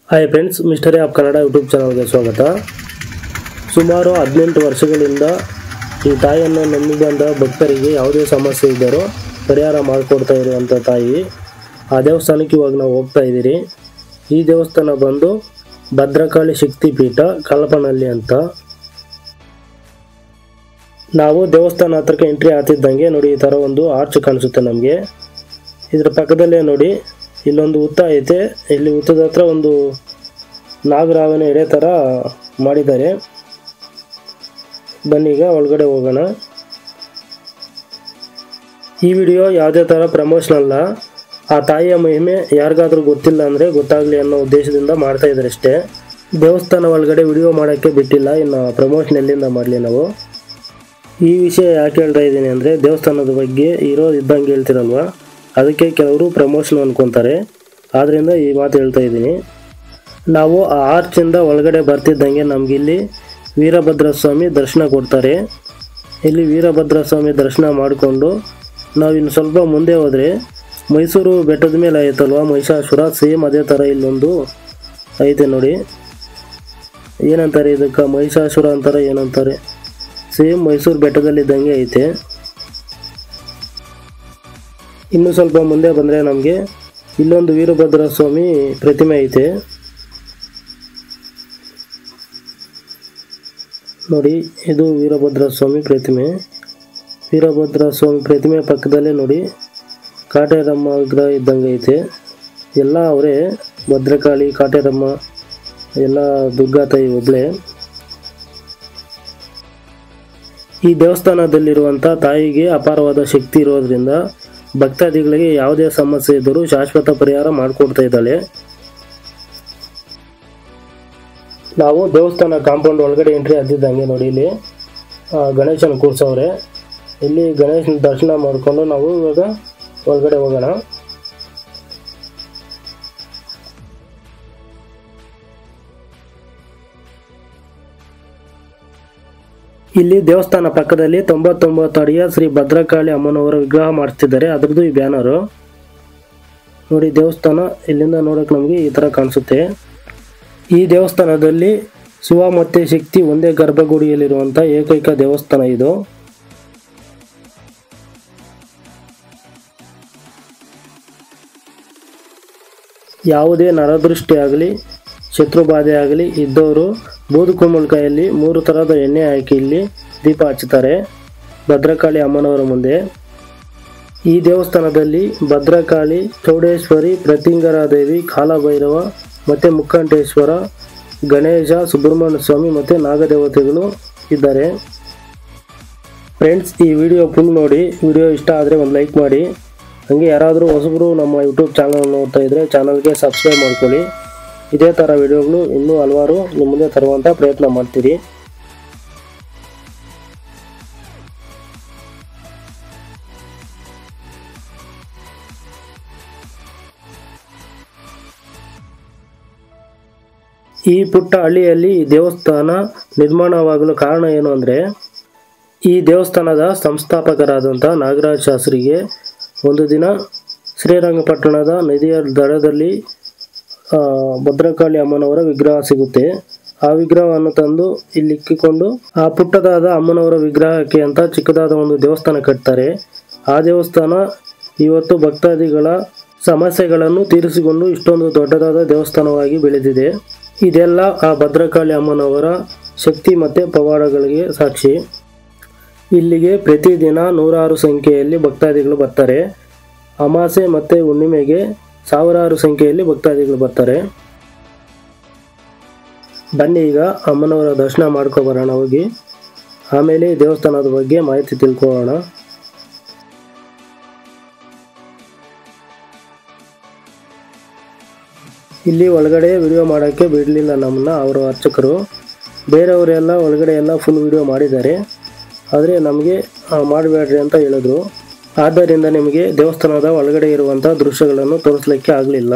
Hi friends, mister of Kannada YouTube ಚಾನಲ್ಗೆ ಸ್ವಾಗತ. ಸುಮಾರು 18 ವರ್ಷಗಳಿಂದ ಈ ತಾಯಿಯನ್ನು ನಂಬಿ ಬಂದ ಭಕ್ತರಿಗೆ ಯಾವುದೇ ಸಮಸ್ಯೆ ಇದ್ದರೂ ಪರಿಹಾರ ಮಾಡಿಕೊಡ್ತಾ ಇರುವಂಥ ತಾಯಿ. ಆ ದೇವಸ್ಥಾನಕ್ಕೆ ಇವಾಗ ನಾವು ಹೋಗ್ತಾ ಇದ್ದೀರಿ. ಈ ದೇವಸ್ಥಾನ ಬಂದು ಭದ್ರಕಾಳಿ ಶಕ್ತಿಪೀಠ ಕಲ್ಪನಹಳ್ಳಿ ಅಂತ. ನಾವು ದೇವಸ್ಥಾನ ಹತ್ರಕ್ಕೆ ಎಂಟ್ರಿ ಆಗ್ತಿದ್ದಂಗೆ ನೋಡಿ, ಈ ಥರ ಒಂದು ಆರ್ಚ್ ಕಾಣಿಸುತ್ತೆ ನಮಗೆ. ಇದರ ಪಕ್ಕದಲ್ಲೇ ನೋಡಿ, ಇಲ್ಲೊಂದು ಹುತ್ತ ಐತೆ. ಇಲ್ಲಿ ಹುತ್ತದ ಹತ್ರ ಒಂದು ನಾಗರಾವನ ಎಡೆ ಥರ ಮಾಡಿದ್ದಾರೆ. ಬನ್ನೀಗ ಒಳಗಡೆ ಹೋಗೋಣ. ಈ ವಿಡಿಯೋ ಯಾವುದೇ ಥರ ಪ್ರಮೋಷನ್ ಅಲ್ಲ. ಆ ತಾಯಿಯ ಮಹಿಮೆ ಯಾರಿಗಾದ್ರೂ ಗೊತ್ತಿಲ್ಲ ಅಂದರೆ ಗೊತ್ತಾಗಲಿ ಅನ್ನೋ ಉದ್ದೇಶದಿಂದ ಮಾಡ್ತಾ ಇದ್ದಾರೆ ಅಷ್ಟೇ. ದೇವಸ್ಥಾನ ಒಳಗಡೆ ವಿಡಿಯೋ ಮಾಡೋಕ್ಕೆ ಬಿಟ್ಟಿಲ್ಲ, ಇನ್ನು ಪ್ರಮೋಷನ್ ಎಲ್ಲಿಂದ ಮಾಡಲಿ ನಾವು. ಈ ವಿಷಯ ಯಾಕೆ ಹೇಳ್ತಾ ಇದ್ದೀನಿ ಅಂದರೆ, ದೇವಸ್ಥಾನದ ಬಗ್ಗೆ ಇರೋದು ಇದ್ದಂಗೆ ಹೇಳ್ತಿರಲ್ವ, ಅದಕ್ಕೆ ಕೆಲವರು ಪ್ರಮೋಷನ್ ಅಂದ್ಕೊತಾರೆ. ಆದ್ದರಿಂದ ಈ ಮಾತು ಹೇಳ್ತಾ ಇದ್ದೀನಿ. ನಾವು ಆ ಆರ್ಚಿಂದ ಒಳಗಡೆ ಬರ್ತಿದ್ದಂಗೆ ನಮಗಿಲ್ಲಿ ವೀರಭದ್ರ ಸ್ವಾಮಿ ದರ್ಶನ ಕೊಡ್ತಾರೆ. ಇಲ್ಲಿ ವೀರಭದ್ರ ಸ್ವಾಮಿ ದರ್ಶನ ಮಾಡಿಕೊಂಡು ನಾವು ಇನ್ನು ಸ್ವಲ್ಪ ಮುಂದೆ ಹೋದರೆ ಮೈಸೂರು ಬೆಟ್ಟದ ಮೇಲೆ ಆಯ್ತಲ್ವ ಮಹಿಷಾಸುರ, ಸೇಮ್ ಅದೇ ಥರ ಇಲ್ಲೊಂದು ಐತೆ ನೋಡಿ. ಏನಂತಾರೆ ಇದಕ್ಕೆ, ಮಹಿಷಾಸುರ ಅಂತಾರೆ ಏನಂತಾರೆ, ಸೇಮ್ ಮೈಸೂರು ಬೆಟ್ಟದಲ್ಲಿದ್ದಂಗೆ ಐತೆ. ಇನ್ನು ಸ್ವಲ್ಪ ಮುಂದೆ ಬಂದರೆ ನಮಗೆ ಇಲ್ಲೊಂದು ವೀರಭದ್ರ ಸ್ವಾಮಿ ಪ್ರತಿಮೆ ಐತೆ ನೋಡಿ. ಇದು ವೀರಭದ್ರ ಸ್ವಾಮಿ ಪ್ರತಿಮೆ. ವೀರಭದ್ರ ಸ್ವಾಮಿ ಪ್ರತಿಮೆ ಪಕ್ಕದಲ್ಲೇ ನೋಡಿ ಕಾಟೇರಮ್ಮ ವಿಗ್ರಹ ಇದ್ದಂಗೆ ಐತೆ. ಎಲ್ಲ ಅವರೇ, ಭದ್ರಕಾಳಿ, ಕಾಟೇರಮ್ಮ, ಎಲ್ಲ ದುರ್ಗಾ ತಾಯಿ ಒಬ್ಳೆ. ಈ ದೇವಸ್ಥಾನದಲ್ಲಿರುವಂಥ ತಾಯಿಗೆ ಅಪಾರವಾದ ಶಕ್ತಿ ಇರೋದ್ರಿಂದ ಭಕ್ತಾದಿಗಳಿಗೆ ಯಾವುದೇ ಸಮಸ್ಯೆ ಇದ್ದರೂ ಶಾಶ್ವತ ಪರಿಹಾರ ಮಾಡಿಕೊಡ್ತಾ ಇದ್ದಾಳೆ. ನಾವು ದೇವಸ್ಥಾನ ಕಾಂಪೌಂಡ್ ಒಳಗಡೆ ಎಂಟ್ರಿ ಆಗ್ತಿದ್ದಂಗೆ ನೋಡಿ, ಇಲ್ಲಿ ಗಣೇಶನ ಕೂರ್ಸವ್ರೆ. ಇಲ್ಲಿ ಗಣೇಶನ ದರ್ಶನ ಮಾಡಿಕೊಂಡು ನಾವು ಇವಾಗ ಒಳಗಡೆ ಹೋಗೋಣ. ಇಲ್ಲಿ ದೇವಸ್ಥಾನ ಪಕ್ಕದಲ್ಲಿ 99 ಅಡಿಯ ಶ್ರೀ ಭದ್ರಕಾಳಿ ಅಮ್ಮನವರ ವಿಗ್ರಹ ಮಾಡಿಸ್ತಿದ್ದಾರೆ. ಅದ್ರದ್ದು ಈ ಬ್ಯಾನರು ನೋಡಿ. ದೇವಸ್ಥಾನ ಇಲ್ಲಿಂದ ನೋಡೋಕೆ ನಮಗೆ ಈ ಥರ ಕಾಣಿಸುತ್ತೆ. ಈ ದೇವಸ್ಥಾನದಲ್ಲಿ ಶಿವ ಮತ್ತು ಶಕ್ತಿ ಒಂದೇ ಗರ್ಭಗುಡಿಯಲ್ಲಿರುವಂಥ ಏಕೈಕ ದೇವಸ್ಥಾನ ಇದು. ಯಾವುದೇ ನರದೃಷ್ಟಿ ಆಗಲಿ, ಶತ್ರುಬಾಧೆ ಆಗಲಿ ಇದ್ದವರು ಬೂದುಕುಂಬಳಕಾಯಲ್ಲಿ 3 ಥರದ ಎಣ್ಣೆ ಹಾಕಿ ಇಲ್ಲಿ ದೀಪ ಹಚ್ಚುತ್ತಾರೆ ಭದ್ರಕಾಳಿ ಅಮ್ಮನವರ ಮುಂದೆ. ಈ ದೇವಸ್ಥಾನದಲ್ಲಿ ಭದ್ರಕಾಳಿ, ಚೌಡೇಶ್ವರಿ, ಪ್ರತಿಂಗರಾದೇವಿ, ಕಾಲಭೈರವ ಮತ್ತು ಮುಕ್ಕಂಟೇಶ್ವರ, ಗಣೇಶ, ಸುಬ್ರಹ್ಮಣ್ಯ ಸ್ವಾಮಿ ಮತ್ತು ನಾಗದೇವತೆಗಳು ಇದ್ದಾರೆ. ಫ್ರೆಂಡ್ಸ್, ಈ ವಿಡಿಯೋ ಫುಲ್ ನೋಡಿ. ವಿಡಿಯೋ ಇಷ್ಟ ಆದರೆ ಒಂದು ಲೈಕ್ ಮಾಡಿ. ಹಾಗೆ ಯಾರಾದರೂ ಹೊಸಬರು ನಮ್ಮ ಯೂಟ್ಯೂಬ್ ಚಾನಲ್ ನೋಡ್ತಾ ಇದ್ದರೆ ಚಾನಲ್ಗೆ ಸಬ್ಸ್ಕ್ರೈಬ್ ಮಾಡ್ಕೊಳ್ಳಿ. ಇದೇ ಥರ ವಿಡಿಯೋಗಳು ಇನ್ನೂ ಹಲವಾರು ನಿಮ್ಮ ಮುಂದೆ ತರುವಂಥ ಪ್ರಯತ್ನ ಮಾಡ್ತೀರಿ. ಈ ಪುಟ್ಟ ಹಳ್ಳಿಯಲ್ಲಿ ಈ ದೇವಸ್ಥಾನ ನಿರ್ಮಾಣವಾಗಲು ಕಾರಣ ಏನು ಅಂದರೆ, ಈ ದೇವಸ್ಥಾನದ ಸಂಸ್ಥಾಪಕರಾದಂಥ ನಾಗರಾಜ ಶಾಸ್ತ್ರಿಗೆ ಒಂದು ದಿನ ಶ್ರೀರಂಗಪಟ್ಟಣದ ನದಿಯ ದಡದಲ್ಲಿ ಭದ್ರಕಾಳಿ ಅಮ್ಮನವರ ವಿಗ್ರಹ ಸಿಗುತ್ತೆ. ಆ ವಿಗ್ರಹವನ್ನು ತಂದು ಇಲ್ಲಿ ಇಕ್ಕಿಕೊಂಡು ಆ ಪುಟ್ಟದಾದ ಅಮ್ಮನವರ ವಿಗ್ರಹಕ್ಕೆ ಅಂತ ಚಿಕ್ಕದಾದ ಒಂದು ದೇವಸ್ಥಾನ ಕಟ್ತಾರೆ. ಆ ದೇವಸ್ಥಾನ ಇವತ್ತು ಭಕ್ತಾದಿಗಳ ಸಮಸ್ಯೆಗಳನ್ನು ತೀರಿಸಿಕೊಂಡು ಇಷ್ಟೊಂದು ದೊಡ್ಡದಾದ ದೇವಸ್ಥಾನವಾಗಿ ಬೆಳೆದಿದೆ. ಇದೆಲ್ಲ ಆ ಭದ್ರಕಾಳಿ ಅಮ್ಮನವರ ಶಕ್ತಿ ಮತ್ತು ಪವಾಡಗಳಿಗೆ ಸಾಕ್ಷಿ. ಇಲ್ಲಿಗೆ ಪ್ರತಿದಿನ 100 ಸಂಖ್ಯೆಯಲ್ಲಿ ಭಕ್ತಾದಿಗಳು ಬರ್ತಾರೆ. ಅಮಾಸೆ ಮತ್ತು ಹುಣ್ಣಿಮೆಗೆ 1000 ಸಂಖ್ಯೆಯಲ್ಲಿ ಭಕ್ತಾದಿಗಳು ಬರ್ತಾರೆ. ಬನ್ನಿ ಈಗ ಅಮ್ಮನವರ ದರ್ಶನ ಮಾಡ್ಕೊಬರೋಣ ಹೋಗಿ. ಆಮೇಲೆ ದೇವಸ್ಥಾನದ ಬಗ್ಗೆ ಮಾಹಿತಿ ತಿಳ್ಕೊಳ್ಳೋಣ. ಇಲ್ಲಿ ಒಳಗಡೆ ವಿಡಿಯೋ ಮಾಡೋಕ್ಕೆ ಬಿಡಲಿಲ್ಲ ನಮ್ಮನ್ನ ಅವರ ಅರ್ಚಕರು. ಬೇರೆಯವರೆಲ್ಲ ಒಳಗಡೆ ಎಲ್ಲ ಫುಲ್ ವಿಡಿಯೋ ಮಾಡಿದ್ದಾರೆ, ಆದರೆ ನಮಗೆ ಮಾಡಬೇಡ್ರಿ ಅಂತ ಹೇಳಿದ್ರು. ಆದ್ದರಿಂದ ನಿಮಗೆ ದೇವಸ್ಥಾನದ ಒಳಗಡೆ ಇರುವಂಥ ದೃಶ್ಯಗಳನ್ನು ತೋರಿಸ್ಲಿಕ್ಕೆ ಆಗಲಿಲ್ಲ.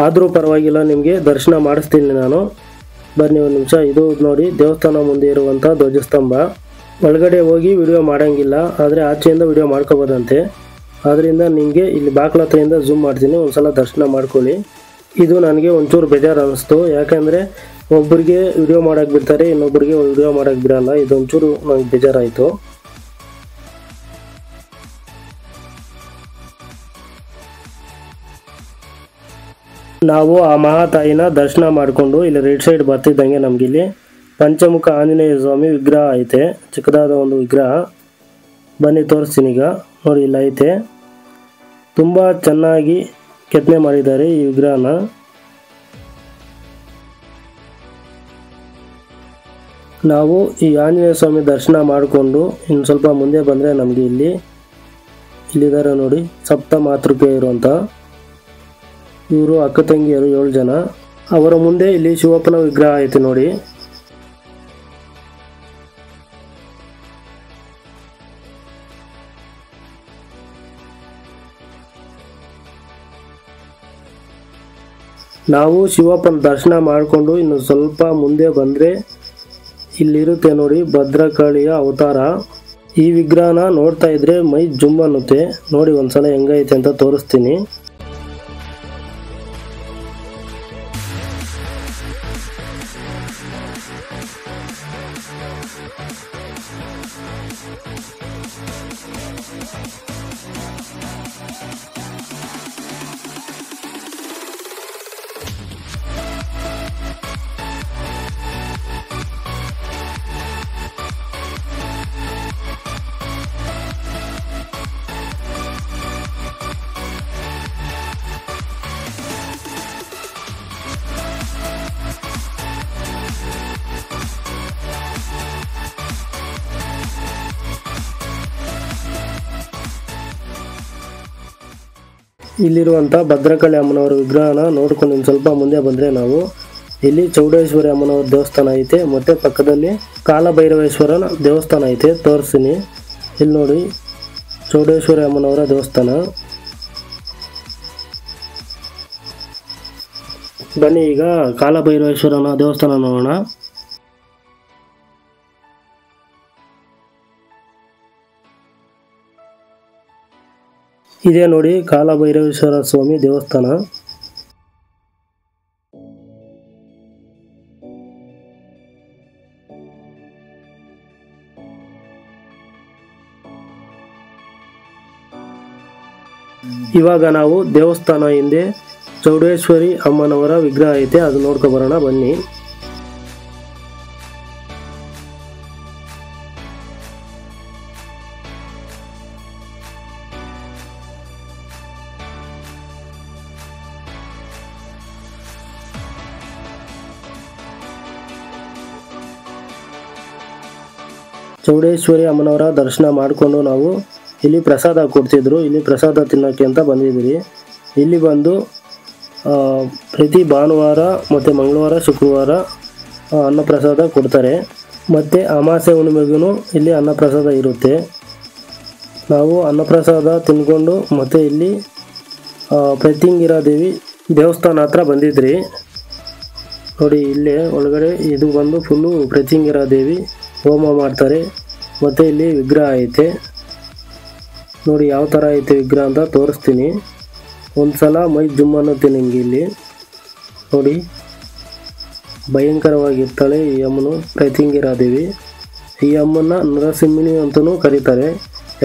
ಆದರೂ ಪರವಾಗಿಲ್ಲ, ನಿಮಗೆ ದರ್ಶನ ಮಾಡಿಸ್ತೀನಿ ನಾನು. ಬನ್ನಿ ಒಂದು ನಿಮಿಷ. ಇದು ನೋಡಿ ದೇವಸ್ಥಾನ ಮುಂದೆ ಇರುವಂಥ ಧ್ವಜಸ್ತಂಭ. ಒಳಗಡೆ ಹೋಗಿ ವಿಡಿಯೋ ಮಾಡೋಂಗಿಲ್ಲ, ಆದರೆ ಆಚೆಯಿಂದ ವಿಡಿಯೋ ಮಾಡ್ಕೋಬೋದಂತೆ. ಆದ್ದರಿಂದ ನಿಮಗೆ ಇಲ್ಲಿ ಬಾಕ್ಲ ಹತ್ರದಿಂದ ಝೂಮ್ ಮಾಡ್ತೀನಿ, ಒಂದು ಸಲ ದರ್ಶನ ಮಾಡ್ಕೊಳ್ಳಿ. ಇದು ನನಗೆ ಒಂಚೂರು ಬೇಜಾರು ಅನ್ನಿಸ್ತು. ಯಾಕಂದರೆ ಒಬ್ಬರಿಗೆ ವಿಡಿಯೋ ಮಾಡೋಕ್ಕೆ ಬಿಡ್ತಾರೆ, ಇನ್ನೊಬ್ಬರಿಗೆ ವಿಡಿಯೋ ಮಾಡೋಕ್ಕೆ ಬಿಡಲ್ಲ. ಇದೊಂಚೂರು ನನಗೆ ಬೇಜಾರಾಯಿತು. ನಾವು ಆ ಮಹಾತಾಯಿನ ದರ್ಶನ ಮಾಡಿಕೊಂಡು ಇಲ್ಲಿ ರೈಟ್ ಸೈಡ್ ಬರ್ತಿದ್ದಂಗೆ ನಮಗಿಲ್ಲಿ ಪಂಚಮುಖ ಆಂಜನೇಯ ಸ್ವಾಮಿ ವಿಗ್ರಹ ಐತೆ, ಚಿಕ್ಕದಾದ ಒಂದು ವಿಗ್ರಹ. ಬನ್ನಿ ತೋರಿಸ್ತೀನಿ ಈಗ. ನೋಡಿ ಇಲ್ಲ ಐತೆ, ತುಂಬ ಚೆನ್ನಾಗಿ ಕೆತ್ತನೆ ಮಾಡಿದ್ದಾರೆ ಈ ವಿಗ್ರಹನ. ನಾವು ಈ ಆಂಜನೇಯ ಸ್ವಾಮಿ ದರ್ಶನ ಮಾಡಿಕೊಂಡು ಇನ್ನು ಸ್ವಲ್ಪ ಮುಂದೆ ಬಂದರೆ ನಮಗೆ ಇಲ್ಲಿದ್ದಾರೆ ನೋಡಿ, ಸಪ್ತ ಮಾತೃಕೆಯರು ಅಂತ. ಇವರು ಅಕ್ಕ ತಂಗಿಯರು 7 ಜನ. ಅವರ ಮುಂದೆ ಇಲ್ಲಿ ಶಿವಪ್ಪನ ವಿಗ್ರಹ ಐತೆ ನೋಡಿ. ನಾವು ಶಿವಪ್ಪನ ದರ್ಶನ ಮಾಡಿಕೊಂಡು ಇನ್ನು ಸ್ವಲ್ಪ ಮುಂದೆ ಬಂದರೆ ಇಲ್ಲಿರುತ್ತೆ ನೋಡಿ ಭದ್ರಕಾಳಿಯ ಅವತಾರ. ಈ ವಿಗ್ರಹನ ನೋಡ್ತಾ ಇದ್ರೆ ಮೈ ಜುಮ್ ಅನ್ನುತ್ತೆ. ನೋಡಿ ಒಂದ್ಸಲ ಹೆಂಗೈತೆ ಅಂತ ತೋರಿಸ್ತೀನಿ. ಇಲ್ಲಿರುವಂಥ ಭದ್ರಕಾಳಿ ಅಮ್ಮನವರ ವಿಗ್ರಹನ ನೋಡ್ಕೊಂಡು ಇನ್ನು ಸ್ವಲ್ಪ ಮುಂದೆ ಬಂದರೆ ನಾವು ಇಲ್ಲಿ ಚೌಡೇಶ್ವರಿ ಅಮ್ಮನವರ ದೇವಸ್ಥಾನ ಐತೆ, ಮತ್ತು ಪಕ್ಕದಲ್ಲಿ ಕಾಲಭೈರವೇಶ್ವರನ ದೇವಸ್ಥಾನ ಐತೆ. ತೋರಿಸ್ತೀನಿ. ಇಲ್ಲಿ ನೋಡಿ ಚೌಡೇಶ್ವರಿ ಅಮ್ಮನವರ ದೇವಸ್ಥಾನ. ಬನ್ನಿ ಈಗ ಕಾಲಭೈರವೇಶ್ವರನ ದೇವಸ್ಥಾನ ನೋಡೋಣ. ಇದೇ ನೋಡಿ ಕಾಲಭೈರವೇಶ್ವರ ಸ್ವಾಮಿ ದೇವಸ್ಥಾನ. ಇವಾಗ ನಾವು ದೇವಸ್ಥಾನ ಹಿಂದೆ ಚೌಡೇಶ್ವರಿ ಅಮ್ಮನವರ ವಿಗ್ರಹ ಐತೆ, ಅದು ನೋಡ್ಕೊ ಬರೋಣ ಬನ್ನಿ. ಚೌಡೇಶ್ವರಿ ಅಮ್ಮನವರ ದರ್ಶನ ಮಾಡಿಕೊಂಡು ನಾವು ಇಲ್ಲಿ ಪ್ರಸಾದ ಕೊಡ್ತಿದ್ರು. ಇಲ್ಲಿ ಪ್ರಸಾದ ತಿನ್ನೋಕ್ಕೆ ಅಂತ ಬಂದಿದ್ದೀವಿ. ಇಲ್ಲಿ ಬಂದು ಪ್ರತಿ ಭಾನುವಾರ ಮತ್ತು ಮಂಗಳವಾರ ಶುಕ್ರವಾರ ಅನ್ನಪ್ರಸಾದ ಕೊಡ್ತಾರೆ, ಮತ್ತು ಅಮಾವಾಸ್ಯೆ ಹುಣ್ಣಿಮೆಗೂ ಇಲ್ಲಿ ಅನ್ನಪ್ರಸಾದ ಇರುತ್ತೆ. ನಾವು ಅನ್ನಪ್ರಸಾದ ತಿನ್ಕೊಂಡು ಮತ್ತು ಇಲ್ಲಿ ಪ್ರತ್ಯಂಗಿರಾ ದೇವಿ ದೇವಸ್ಥಾನ ಹತ್ರ ಬಂದಿದ್ರಿ ನೋಡಿ. ಇಲ್ಲೇ ಒಳಗಡೆ ಇದು ಬಂದು ಫುಲ್ಲು ಪ್ರತ್ಯಂಗಿರಾ ದೇವಿ ಹೋಮ ಮಾಡ್ತಾರೆ, ಮತ್ತು ಇಲ್ಲಿ ವಿಗ್ರಹ ಐತೆ ನೋಡಿ. ಯಾವ ಥರ ಐತೆ ವಿಗ್ರಹ ಅಂತ ತೋರಿಸ್ತೀನಿ. ಒಂದು ಸಲ ಮೈ ಜುಮ್ ಅನ್ನುತ್ತೆ ನಿಮಗೆ. ಇಲ್ಲಿ ನೋಡಿ ಭಯಂಕರವಾಗಿರ್ತಾಳೆ ಈ ಅಮ್ಮನು, ಪ್ರತ್ಯಂಗಿರಾ ದೇವಿ. ಈ ಅಮ್ಮನ ನರಸಿಂಹಿಣಿ ಅಂತಲೂ ಕರೀತಾರೆ,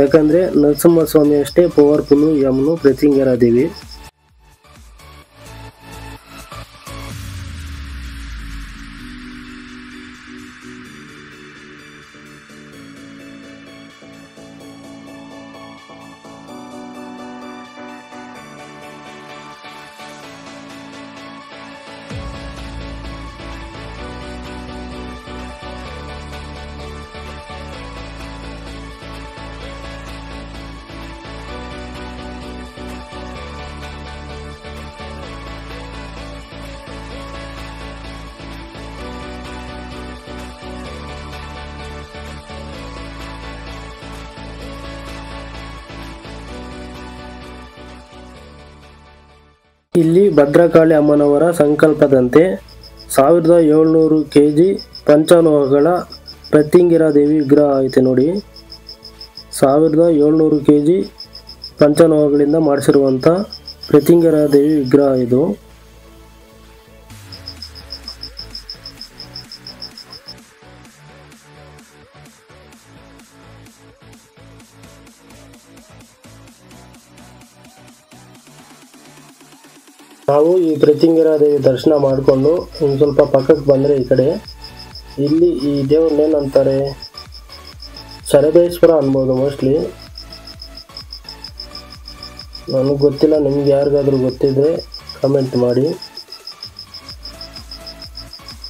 ಯಾಕಂದರೆ ನರಸಿಂಹಸ್ವಾಮಿ ಅಷ್ಟೇ ಪವರ್ಫುಲ್ಲು ಈ ಅಮ್ಮನು ಪ್ರತ್ಯಂಗಿರಾ ದೇವಿ. ಇಲ್ಲಿ ಭದ್ರಕಾಳಿ ಅಮ್ಮನವರ ಸಂಕಲ್ಪದಂತೆ 1700 kg ಪಂಚಲೋಹಗಳ ಪ್ರತ್ಯಂಗಿರಾ ದೇವಿ ವಿಗ್ರಹ ಐತೆ ನೋಡಿ. 1700 kg ಪಂಚಲೋಹಗಳಿಂದ ಮಾಡಿಸಿರುವಂಥ ಪ್ರತ್ಯಂಗಿರಾ ದೇವಿ ವಿಗ್ರಹ ಇದು. ನಾವು ಈ ಪ್ರತ್ಯಂಗಿರಾ ದೇವಿ ದರ್ಶನ ಮಾಡಿಕೊಂಡು ಒಂದು ಸ್ವಲ್ಪ ಪಕ್ಕಕ್ಕೆ ಬಂದರೆ ಈ ಕಡೆ ಇಲ್ಲಿ ಈ ದೇವ್ರನ್ನೇನಂತಾರೆ, ಶರಬೇಶ್ವರ ಅನ್ಬೋದು ಮೋಸ್ಟ್ಲಿ, ನನಗೆ ಗೊತ್ತಿಲ್ಲ. ನಿಮ್ಗೆ ಯಾರಿಗಾದ್ರೂ ಗೊತ್ತಿದ್ರೆ ಕಮೆಂಟ್ ಮಾಡಿ.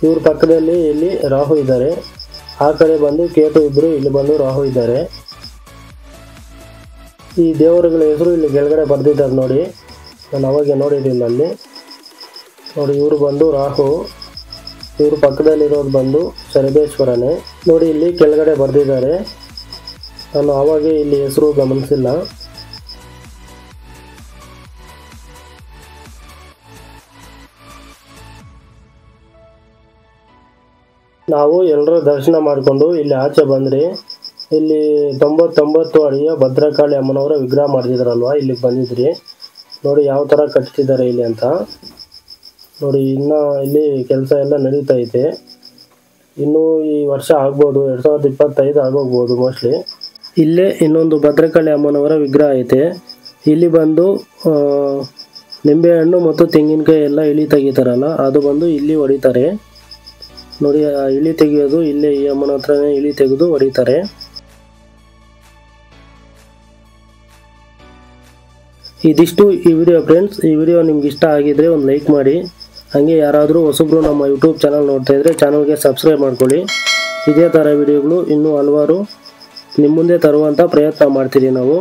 ಇವ್ರ ಪಕ್ಕದಲ್ಲಿ ಇಲ್ಲಿ ರಾಹು ಇದ್ದಾರೆ, ಆ ಕಡೆ ಬಂದು ಕೇತು ಇದ್ದರು, ಇಲ್ಲಿ ಬಂದು ರಾಹು ಇದ್ದಾರೆ. ಈ ದೇವರುಗಳ ಹೆಸರು ಇಲ್ಲಿ ಕೆಳಗಡೆ ಬರೆದಿದ್ದಾರೆ ನೋಡಿ, ನಾನು ಅವಾಗ ನೋಡಿರಲಿಲ್ಲ ಅಲ್ಲಿ ನೋಡಿ. ಇವರು ಬಂದು ರಾಹು, ಇವ್ರ ಪಕ್ಕದಲ್ಲಿರೋದು ಬಂದು ಶರಬೇಶ್ವರನೇ ನೋಡಿ, ಇಲ್ಲಿ ಕೆಳಗಡೆ ಬರೆದಿದ್ದಾರೆ. ನಾನು ಅವಾಗೆ ಇಲ್ಲಿ ಹೆಸರು ಗಮನಿಸಿಲ್ಲ. ನಾವು ಎಲ್ಲರೂ ದರ್ಶನ ಮಾಡಿಕೊಂಡು ಇಲ್ಲಿ ಆಚೆ ಬಂದ್ರಿ. ಇಲ್ಲಿ 99 ಅಡಿಯ ಭದ್ರಕಾಳಿ ಅಮ್ಮನವರ ವಿಗ್ರಹ ಮಾಡಿದ್ರಲ್ವ, ಇಲ್ಲಿಗೆ ಬಂದಿದ್ರಿ ನೋಡಿ ಯಾವ ಥರ ಕಟ್ತಿದ್ದಾರೆ ಇಲ್ಲಿ ಅಂತ ನೋಡಿ. ಇನ್ನು ಇಲ್ಲಿ ಕೆಲಸ ಎಲ್ಲ ನಡೀತಾ ಐತೆ. ಇನ್ನೂ ಈ ವರ್ಷ ಆಗ್ಬೋದು, 2025 ಆಗೋಗ್ಬೋದು ಮೋಸ್ಟ್ಲಿ. ಇಲ್ಲೇ ಇನ್ನೊಂದು ಭದ್ರಕಾಳಿ ಅಮ್ಮನವರ ವಿಗ್ರಹ ಐತೆ. ಇಲ್ಲಿ ಬಂದು ನಿಂಬೆಹಣ್ಣು ಮತ್ತು ತೆಂಗಿನಕಾಯಿ ಎಲ್ಲ ಇಳಿ ತೆಗಿತಾರಲ್ಲ, ಅದು ಬಂದು ಇಲ್ಲಿ ಹೊಡಿತಾರೆ ನೋಡಿ. ಆ ಇಳಿ ತೆಗೆಯೋದು ಇಲ್ಲೇ ಈ ಅಮ್ಮನ ಹತ್ರನೇ ಇಳಿ ತೆಗೆದು ಹೊಡಿತಾರೆ. ಇದಿಷ್ಟು ಈ ವಿಡಿಯೋ ಫ್ರೆಂಡ್ಸ್. ಈ ವಿಡಿಯೋ ನಿಮ್ಗೆ ಇಷ್ಟ ಆಗಿದ್ರೆ ಒಂದು ಲೈಕ್ ಮಾಡಿ. ಹಾಗೆ ಯಾರಾದರೂ ಹೊಸಬ್ರು ನಮ್ಮ ಯೂಟ್ಯೂಬ್ ಚಾನಲ್ ನೋಡ್ತಾ ಇದ್ರೆ ಚಾನಲ್ಗೆ ಸಬ್ಸ್ಕ್ರೈಬ್ ಮಾಡ್ಕೊಳ್ಳಿ. ಇದೇ ಥರ ವಿಡಿಯೋಗಳು ಇನ್ನೂ ಹಲವಾರು ನಿಮ್ಮ ಮುಂದೆ ತರುವಂಥ ಪ್ರಯತ್ನ ಮಾಡ್ತೀವಿ ನಾವು.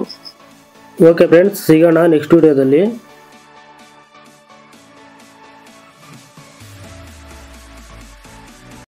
ಓಕೆ ಫ್ರೆಂಡ್ಸ್, ಸಿಗೋಣ ನೆಕ್ಸ್ಟ್ ವಿಡಿಯೋದಲ್ಲಿ.